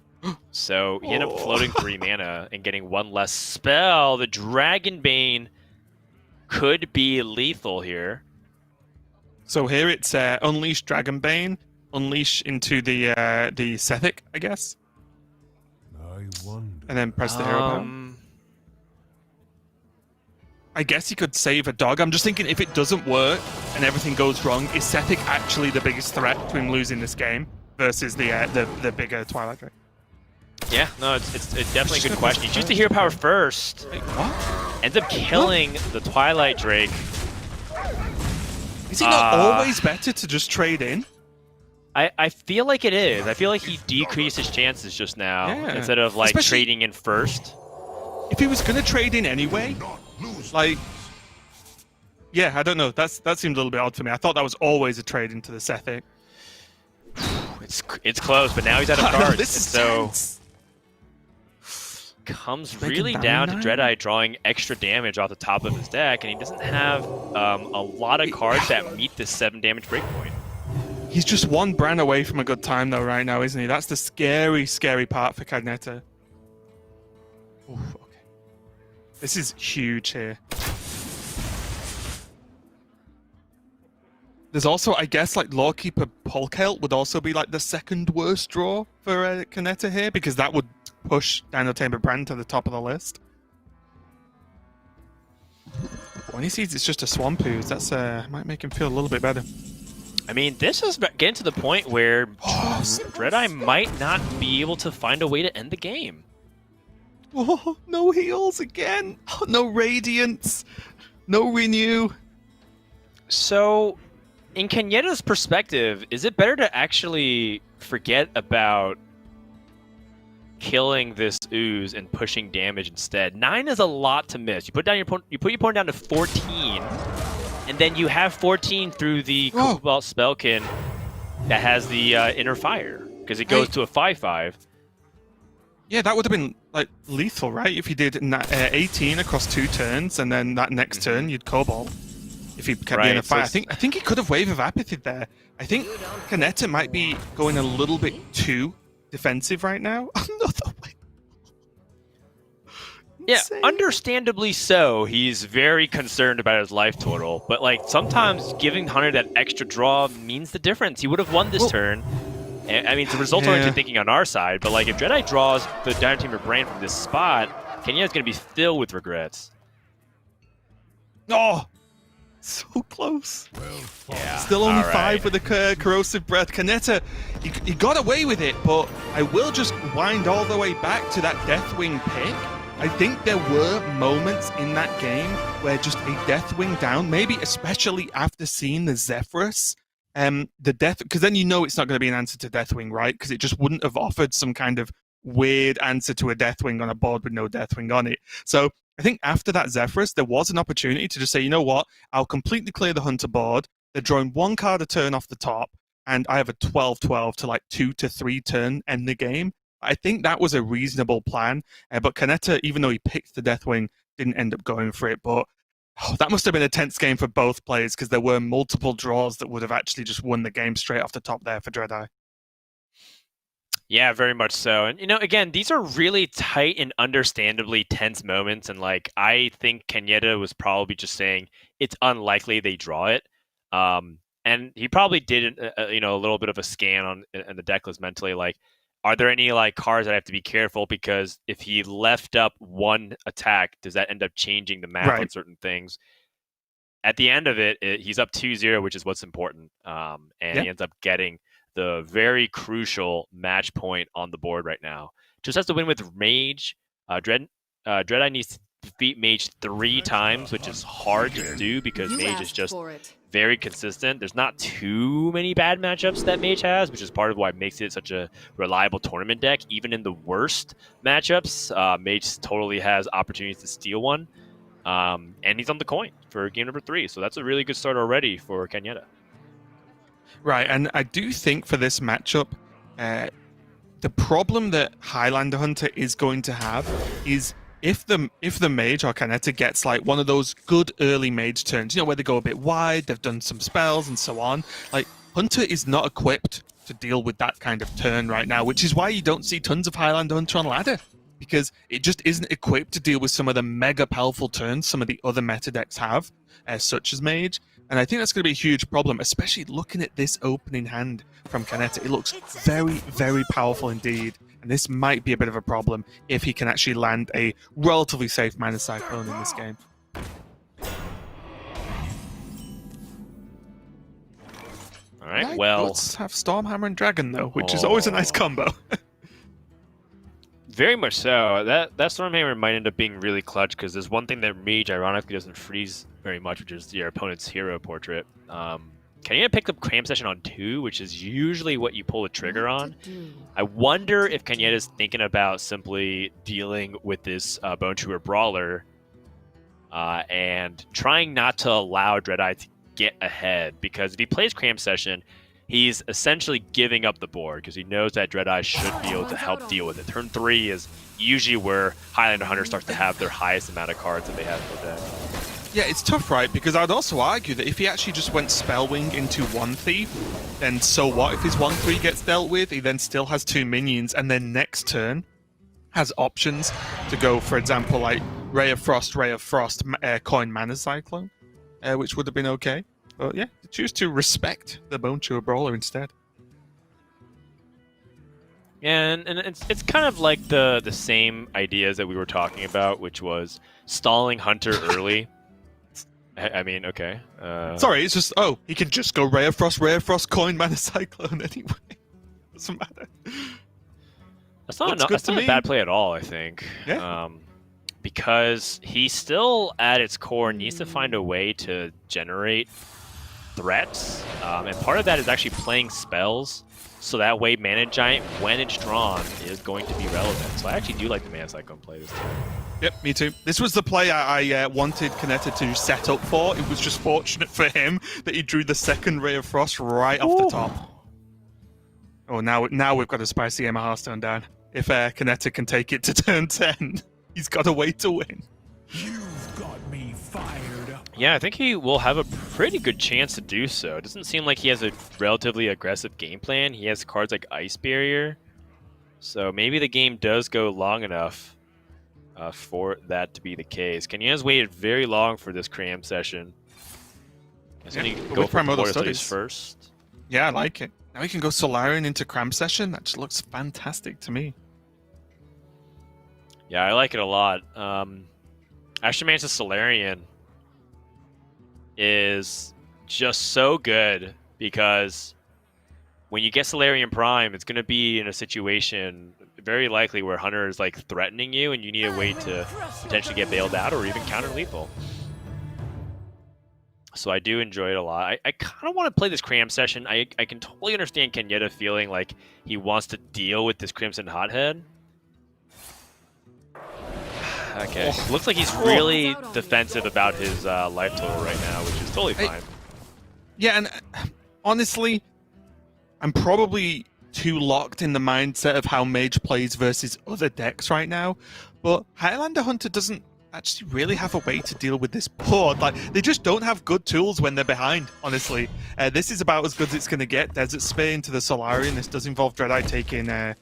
So he ended up floating 3 mana and getting 1 less spell. The Dragon Bane could be lethal here. So here it's Unleash Dragon Bane, Unleash into the Sethic, I guess. And then press the Hero Power. I guess he could save a dog. I'm just thinking if it doesn't work and everything goes wrong, is Sethic actually the biggest threat to him losing this game versus the bigger Twilight Drake? Yeah, no, it's definitely a good question. He used the Hero Power first. Wait, what? Ends up killing the Twilight Drake. Is it not always better to just trade in? I feel like it is. I feel like he decreased his chances just now instead of like trading in first. If he was going to trade in anyway, like, yeah, I don't know. That seemed a little bit odd for me. I thought that was always a trade into the Sethic. It's close, but now he's out of cards. This is so tense. Comes really down to DreadEye drawing extra damage off the top of his deck, and he doesn't have a lot of cards that meet this 7 damage breakpoint. He's just 1 Bran away from a good time, though, right now, isn't he? That's the scary, scary part for Cagnetta. Oof, okay. This is huge here. There's also, I guess, like Lawkeeper Polkelt would also be like the 2nd worst draw for Cagnetta here, because that would push Dino Tamer Brand to the top of the list. When he sees it's just a Swamp Ooze, that's might make him feel a little bit better. I mean, this is getting to the point where DreadEye might not be able to find a way to end the game. Oh, no heals again. Oh, no Radiance. No Renew. So, in Cagnetta's perspective, is it better to actually forget about killing this ooze and pushing damage instead? 9 is a lot to miss. You put your opponent down to 14, and then you have 14 through the Cobalt Spellkin that has the Inner Fire, because it goes to a 5/5. Yeah, that would have been like lethal, right? If you did 18 across 2 turns, and then that next turn you'd Cobalt. If he kept the Inner Fire, I think he could have Wave of Apathy there. I think Cagnetta might be going a little bit too defensive right now. Another way. Yeah, understandably so. He's very concerned about his life total, but like sometimes giving Hunter that extra draw means the difference. He would have won this turn. I mean, the result-oriented thinking on our side, but like if DreadEye draws the Dino Tamer Brain from this spot, Kenya's going to be filled with regrets. Oh, so close. Yeah. Still only 5 with the Corrosive Breath. Cagnetta, he got away with it, but I will just wind all the way back to that Deathwing pick. I think there were moments in that game where just a Deathwing down, maybe especially after seeing the Zephyrus, because then you know it's not going to be an answer to Deathwing, right? Because it just wouldn't have offered some kind of weird answer to a Deathwing on a board with no Deathwing on it. So I think after that Zephyrus, there was an opportunity to just say, you know what, I'll completely clear the Hunter board. They're drawing 1 card a turn off the top, and I have a 12/12 to like 2 to 3 turn end the game. I think that was a reasonable plan. But cagnetta, even though he picked the Deathwing, didn't end up going for it. But that must have been a tense game for both players because there were multiple draws that would have actually just won the game straight off the top there for DreadEye. Yeah, very much so. And, again, these are really tight and understandably tense moments. And, I think cagnetta was probably just saying it's unlikely they draw it. And he probably did, a little bit of a scan in the deck list mentally. Are there any, cards that I have to be careful? Because if he left up one attack, does that end up changing the map on certain things? At the end of it, he's up 2-0, which is what's important. And he ends up getting the very crucial match point on the board right now. Just has to win with Mage. DreadEye needs to defeat Mage 3 times, which is hard to do because Mage is just very consistent. There's not too many bad matchups that Mage has, which is part of why it makes it such a reliable tournament deck. Even in the worst matchups, Mage totally has opportunities to steal one. And he's on the coin for game number 3, so that's a really good start already for cagnetta. Right, and I do think for this matchup, the problem that Highlander Hunter is going to have is if the mage or cagnetta gets one of those good early mage turns, where they go a bit wide, they've done some spells and so on. Hunter is not equipped to deal with that kind of turn right now, which is why you don't see tons of Highlander Hunter on ladder, because it just isn't equipped to deal with some of the mega powerful turns some of the other meta decks have, such as mage. And I think that's going to be a huge problem, especially looking at this opening hand from cagnetta. It looks very, very powerful indeed. And this might be a bit of a problem if he can actually land a relatively safe Mana Cyclone in this game. All right, well... Let's have Stormhammer and Dragon, though, which is always a nice combo. Very much so. That Stormhammer might end up being really clutch because there's one thing that Mage ironically doesn't freeze very much, which is your opponent's hero portrait. Cagnetta picked up Cram Session on 2, which is usually what you pull the trigger on. I wonder if Cagnetta is thinking about simply dealing with this Bone Chewer Brawler and trying not to allow DreadEye to get ahead, because if he plays Cram Session, he's essentially giving up the board because he knows that DreadEye should be able to help deal with it. Turn 3 is usually where Highlander Hunter starts to have their highest amount of cards that they have in the deck. Yeah, it's tough, right? Because I'd also argue that if he actually just went Spellwing into 1 Thief, then so what? If his 1/3 gets dealt with, he then still has 2 minions, and then next turn has options to go, for example, Ray of Frost, coin Mana Cyclone, which would have been okay. But yeah, choose to respect the Bone Chewer Brawler instead. Yeah, and it's kind of like the same ideas that we were talking about, which was stalling Hunter early. I mean, okay. Sorry, it's just, he can just go Ray of Frost, coin Mana Cyclone anyway. Doesn't matter. That's not a bad play at all, I think. Yeah. Because he still, at its core, needs to find a way to generate threats. And part of that is actually playing spells. So that way, Mana Giant, when it's drawn, is going to be relevant. So I actually do like the Mana Cyclone play this time. Yep, me too. This was the play I wanted cagnetta to set up for. It was just fortunate for him that he drew the second Ray of Frost right off the top. Oh, now we've got a spicy game of Hearthstone down. If cagnetta can take it to turn 10, he's got a way to win. You've got me fired up. Yeah, I think he will have a pretty good chance to do so. It doesn't seem like he has a relatively aggressive game plan. He has cards like Ice Barrier. So maybe the game does go long enough for that to be the case. Canyetta's waited very long for this Cram Session. So he can go for Primordial Studies first. Yeah, I like it. Now he can go Solarian into Cram Session. That just looks fantastic to me. Yeah, I like it a lot. Astromancer's Solarian is just so good because when you get Solarian Prime, it's going to be in a situation very likely where Hunter is threatening you and you need a way to potentially get bailed out or even counter lethal. So I do enjoy it a lot. I kind of want to play this Cram Session. I can totally understand Cagnetta feeling like he wants to deal with this Crimson Hothead. Okay. Looks like he's really defensive about his life total right now, which is totally fine. Yeah, and honestly, I'm probably too locked in the mindset of how Mage plays versus other decks right now. But Highlander Hunter doesn't actually really have a way to deal with this board. Like, they just don't have good tools when they're behind, honestly. This is about as good as it's going to get. Desert Spear into the Solarian. This does involve DreadEye taking a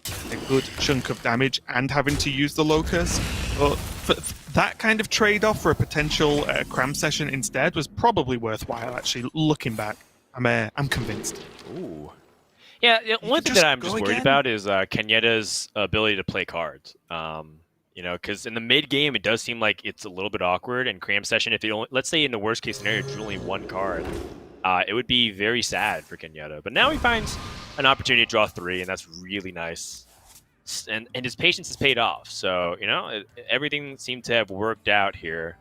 good chunk of damage and having to use the Locust. But for that kind of trade-off for a potential cram session instead was probably worthwhile, actually, looking back. I'm convinced. Ooh. Yeah, the only thing that I'm just worried about is Cagnetta's ability to play cards. You know, because in the mid game, it does seem like it's a little bit awkward. And cram session, if you only, let's say in the worst case scenario, it's only one card, it would be very sad for Cagnetta. But now he finds an opportunity to draw 3, and that's really nice. And his patience has paid off. So, you know, everything seemed to have worked out here.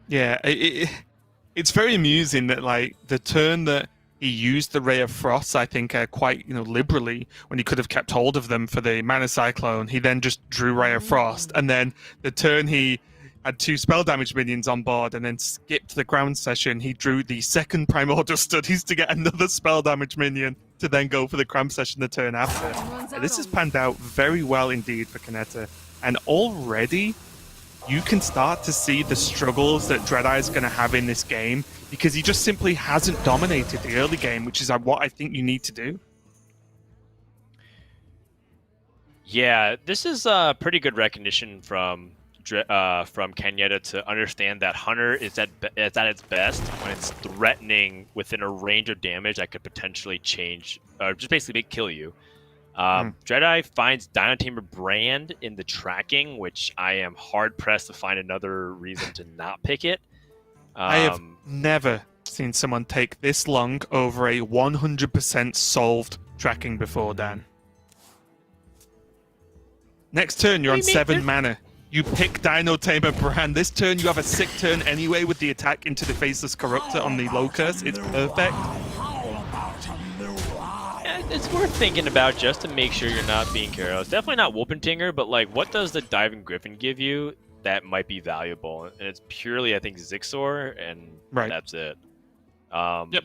Yeah, it's very amusing that, like, the turn that he used the Ray of Frost, I think, quite, liberally when he could have kept hold of them for the Mana Cyclone. He then just drew Ray of Frost, and then the turn he had 2 spell damage minions on board and then skipped the ground session, he drew the second Primordial Studies to get another spell damage minion to then go for the cram session the turn after. This has panned out very well indeed for Cagnetta, and already you can start to see the struggles that DreadEye is going to have in this game because he just simply hasn't dominated the early game, which is what I think you need to do. Yeah, this is a pretty good recognition from Cagnetta to understand that Hunter is at its best when it's threatening within a range of damage that could potentially change, or just basically kill you. DreadEye finds Dino Tamer Brand in the tracking, which I am hard-pressed to find another reason to not pick it. I have never seen someone take this long over a 100% solved tracking before, Dan. Next turn, you're on 7 mana. You pick Dino Tamer Brand. This turn, you have a sick turn anyway with the attack into the Faceless Corruptor on the Locust. It's perfect. It's worth thinking about just to make sure you're not being careless. Definitely not Wolpentinger, but like, what does the Diving Griffin give you that might be valuable? And it's purely, I think, Zixor, and that's it. Yep.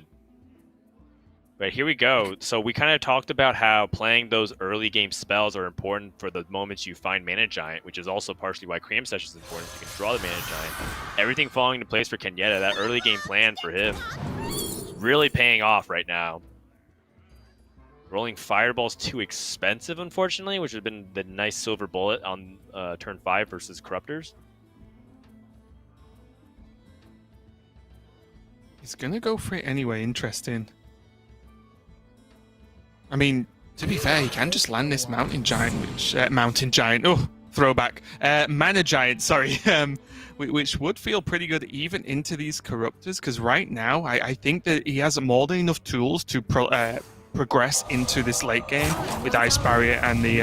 Right, here we go. So we kind of talked about how playing those early game spells are important for the moments you find Mana Giant, which is also partially why Cram Session is important. You can draw the Mana Giant. Everything falling into place for Cagnetta. That early game plan for him is really paying off right now. Rolling Fireball's too expensive, unfortunately, which would have been the nice silver bullet on turn 5 versus Corruptors. He's going to go for it anyway. Interesting. I mean, to be fair, he can just land this Mountain Giant, which... throwback. Mana Giant, sorry. Which would feel pretty good even into these Corruptors, because right now, I think that he has more than enough tools to... progress into this late game with Ice Barrier and the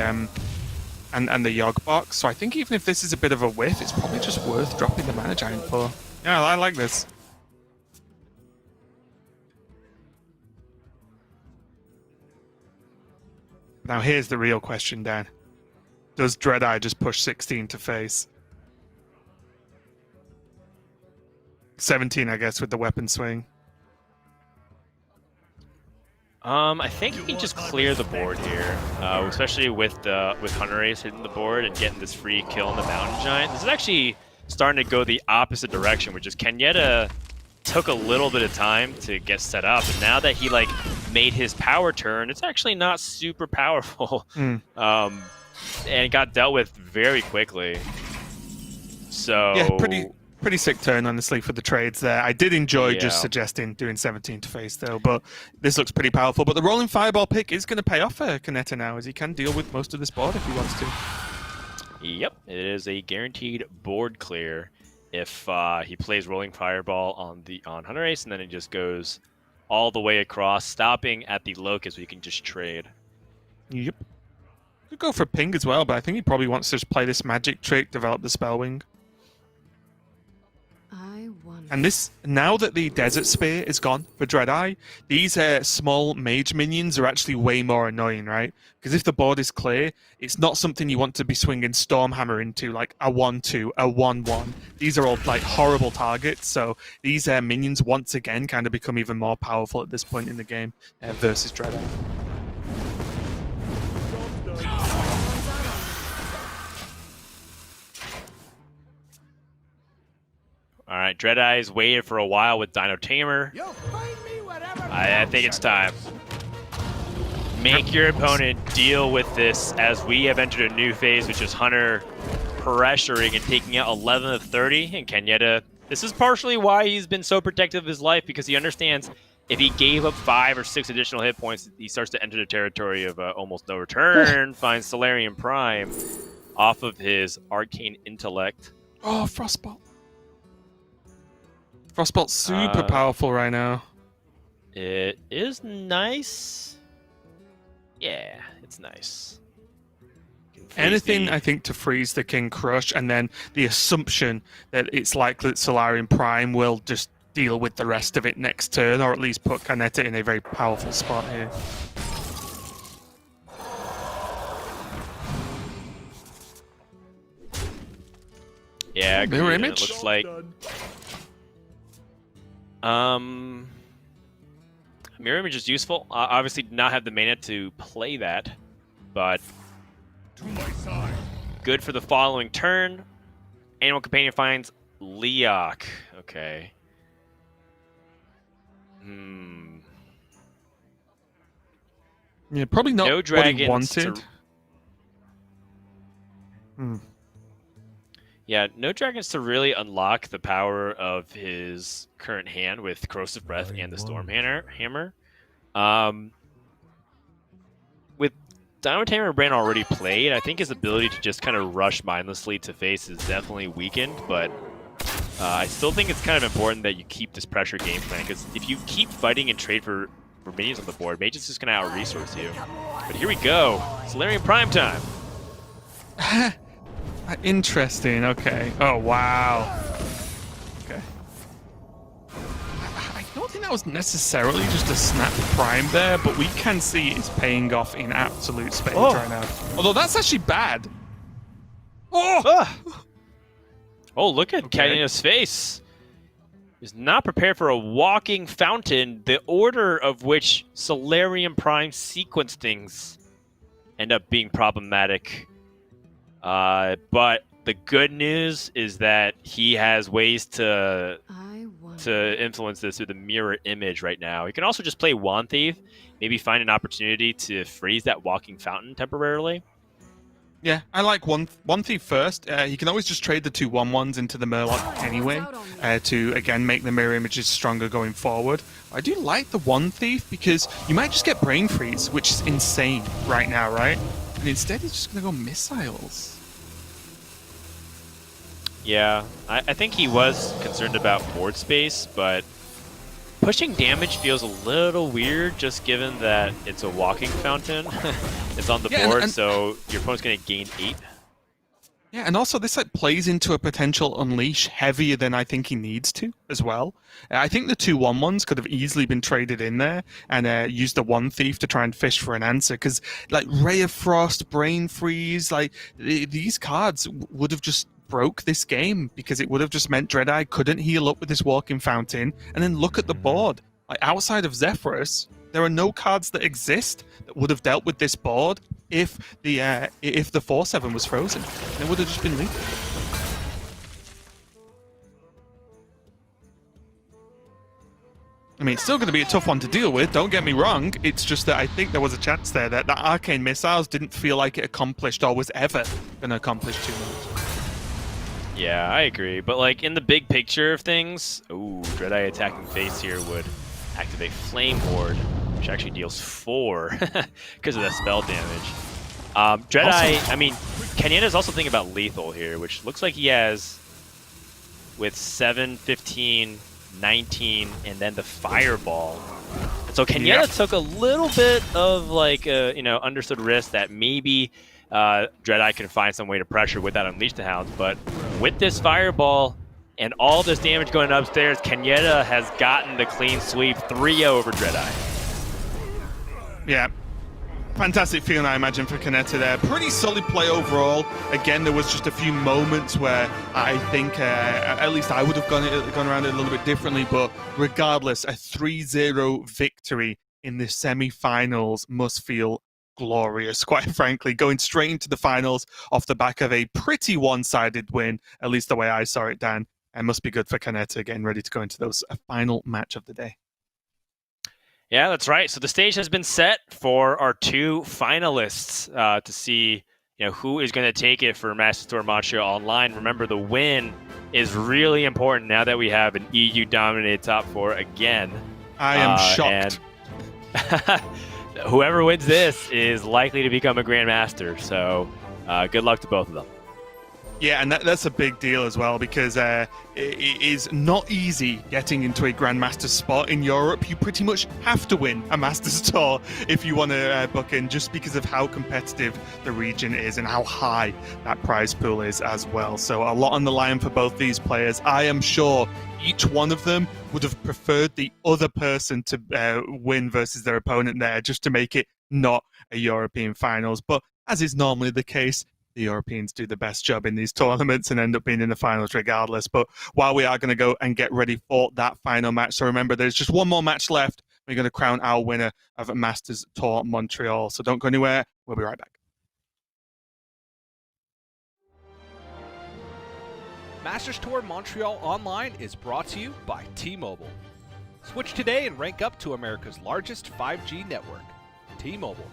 Yogg box. So I think even if this is a bit of a whiff, it's probably just worth dropping the Mana Giant for. Yeah, I like this. Now here's the real question, Dan. Does DreadEye just push 16 to face? 17, I guess, with the weapon swing. I think you can just clear the board here, especially with Hunter Ace hitting the board and getting this free kill on the Mountain Giant. This is actually starting to go the opposite direction, which is Cagnetta took a little bit of time to get set up, and now that he made his power turn, it's actually not super powerful, and it got dealt with very quickly. So yeah, pretty sick turn, honestly, for the trades there. I did enjoy just suggesting doing 17 to face, though, but this looks pretty powerful. But the Rolling Fireball pick is going to pay off for Cagnetta now, as he can deal with most of this board if he wants to. Yep, it is a guaranteed board clear if he plays Rolling Fireball on Hunter Ace, and then it just goes all the way across, stopping at the Locust, where you can just trade. Yep. Could go for Ping as well, but I think he probably wants to just play this magic trick, develop the Spellwing. I wonder. And this, now that the Desert Spear is gone for DreadEye, these small mage minions are actually way more annoying, right? Because if the board is clear, it's not something you want to be swinging Stormhammer into, like a 1-2, a 1-1. These are all like horrible targets, so these minions once again kind of become even more powerful at this point in the game versus DreadEye. All right, DreadEye's waited for a while with Dino Tamer. I think it's time. Make your opponent deal with this as we have entered a new phase, which is Hunter pressuring and taking out 11 of 30. And Cagnetta, this is partially why he's been so protective of his life, because he understands if he gave up 5 or 6 additional hit points, he starts to enter the territory of almost no return. Finds Solarian Prime off of his Arcane Intellect. Oh, Frostbolt. Frostbolt's super powerful right now. It is nice. Yeah, it's nice. Anything, I think, to freeze the King Crush, and then the assumption that it's likely that Solarian Prime will just deal with the rest of it next turn, or at least put Cagnetta in a very powerful spot here. Yeah, mirror image. It looks like mirror image is useful. Obviously, did not have the mana to play that, but good for the following turn. Animal Companion finds Leok. Okay. Yeah, probably not no what dragons he wanted. Yeah, no dragons to really unlock the power of his current hand with Corrosive Breath and the Storm Hammer. With Dino Tamer Brand already played, I think his ability to just kind of rush mindlessly to face is definitely weakened, but I still think it's kind of important that you keep this pressure game plan, because if you keep fighting and trade for minions on the board, Mage is just going to out-resource you. But here we go. Solarian Prime time. Interesting, okay. Oh, wow. Okay. I don't think that was necessarily just a snap prime there, but we can see it's paying off in absolute spades right now. Although that's actually bad. Oh! Oh, look at Cagnetta's face. He's not prepared for a walking fountain, the order of which Solarian Prime sequence things end up being problematic. But the good news is that he has ways to influence this through the mirror image right now. He can also just play Wand Thief, maybe find an opportunity to freeze that walking fountain temporarily. Yeah, I like one Thief first. He can always just trade the 2 1/1s into the Murloc anyway to, again, make the mirror images stronger going forward. I do like the One Thief because you might just get Brain Freeze, which is insane right now, right? And instead he's just going to go Missiles. Yeah, I think he was concerned about board space, but pushing damage feels a little weird, just given that it's a walking fountain. It's on the board, so your opponent's going to gain 8. Yeah, and also this plays into a potential Unleash heavier than I think he needs to as well. I think the 2 1/1s could have easily been traded in there and used the One Thief to try and fish for an answer, because like Ray of Frost, Brain Freeze, like these cards would have just broke this game, because it would have just meant DreadEye couldn't heal up with this walking fountain. And then look at the board. Like, outside of Zephyrus, there are no cards that exist that would have dealt with this board if the 4/7 was frozen. And it would have just been lethal. I mean, it's still going to be a tough one to deal with, don't get me wrong. It's just that I think there was a chance there that Arcane Missiles didn't feel like it accomplished or was ever going to accomplish too much. Yeah, I agree. But like in the big picture of things, ooh, DreadEye attacking face here would activate Flame Horde, which actually deals 4 because of that spell damage. DreadEye, I mean, Cagnetta's also thinking about lethal here, which looks like he has with 7, 15, 19, and then the Fireball. And so Cagnetta took a little bit of like understood risk that maybe DreadEye can find some way to pressure with that Unleash the Hounds, but with this Fireball, And all this damage going upstairs, cagnetta has gotten the clean sweep 3-0 over DreadEye. Yeah. Fantastic feeling, I imagine, for cagnetta there. Pretty solid play overall. Again, there was just a few moments where I think at least I would have gone around it a little bit differently, but regardless, a 3-0 victory in the semi-finals must feel glorious, quite frankly. Going straight into the finals off the back of a pretty one-sided win, at least the way I saw it, Dan. It must be good for cagnetta getting ready to go into those final match of the day. Yeah, that's right. So the stage has been set for our 2 finalists to see, who is going to take it for Masters Tour Montreal Online. Remember, the win is really important now that we have an EU-dominated top 4 again. I am shocked. And whoever wins this is likely to become a Grandmaster. So good luck to both of them. Yeah, and that's a big deal as well, because it is not easy getting into a Grandmaster spot in Europe. You pretty much have to win a Masters Tour if you want to book in, just because of how competitive the region is and how high that prize pool is as well. So a lot on the line for both these players. I am sure each one of them would have preferred the other person to win versus their opponent there, just to make it not a European finals. But as is normally the case, the Europeans do the best job in these tournaments and end up being in the finals regardless. But while we are going to go and get ready for that final match, so remember, there's just one more match left. We're going to crown our winner of Masters Tour Montreal. So don't go anywhere. We'll be right back. Masters Tour Montreal Online is brought to you by T-Mobile. Switch today and rank up to America's largest 5G network. T-Mobile.